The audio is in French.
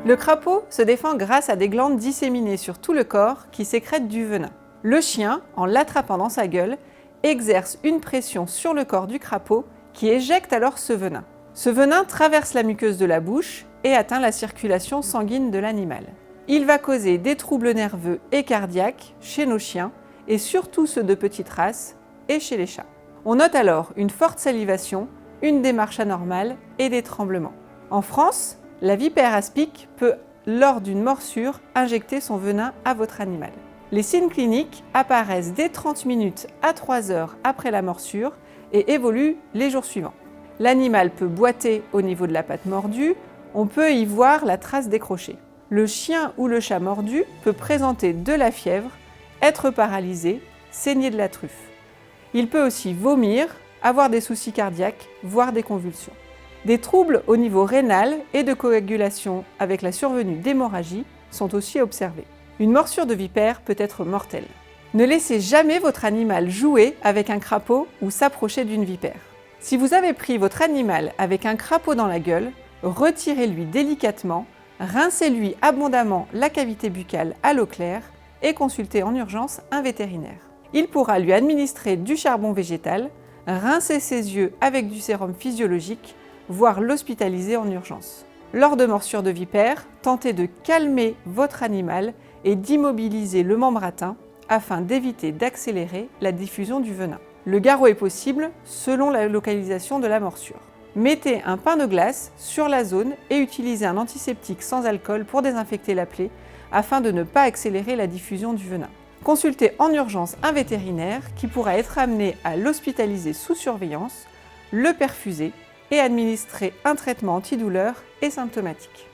Le crapaud se défend grâce à des glandes disséminées sur tout le corps qui sécrètent du venin. Le chien, en l'attrapant dans sa gueule, exerce une pression sur le corps du crapaud qui éjecte alors ce venin. Ce venin traverse la muqueuse de la bouche et atteint la circulation sanguine de l'animal. Il va causer des troubles nerveux et cardiaques chez nos chiens et surtout ceux de petite race et chez les chats. On note alors une forte salivation, une démarche anormale et des tremblements. En France, la vipère aspic peut, lors d'une morsure, injecter son venin à votre animal. Les signes cliniques apparaissent dès 30 minutes à 3 heures après la morsure et évoluent les jours suivants. L'animal peut boiter au niveau de la patte mordue, on peut y voir la trace décrochée. Le chien ou le chat mordu peut présenter de la fièvre, être paralysé, saigner de la truffe. Il peut aussi vomir, avoir des soucis cardiaques, voire des convulsions. Des troubles au niveau rénal et de coagulation avec la survenue d'hémorragie sont aussi observés. Une morsure de vipère peut être mortelle. Ne laissez jamais votre animal jouer avec un crapaud ou s'approcher d'une vipère. Si vous avez pris votre animal avec un crapaud dans la gueule, retirez-lui délicatement, rincez-lui abondamment la cavité buccale à l'eau claire et consultez en urgence un vétérinaire. Il pourra lui administrer du charbon végétal, rincer ses yeux avec du sérum physiologique, voire l'hospitaliser en urgence. Lors de morsures de vipère, tentez de calmer votre animal et d'immobiliser le membre atteint afin d'éviter d'accélérer la diffusion du venin. Le garrot est possible selon la localisation de la morsure. Mettez un pain de glace sur la zone et utilisez un antiseptique sans alcool pour désinfecter la plaie afin de ne pas accélérer la diffusion du venin. Consultez en urgence un vétérinaire qui pourra être amené à l'hospitaliser sous surveillance, le perfuser et administrer un traitement antidouleur et symptomatique.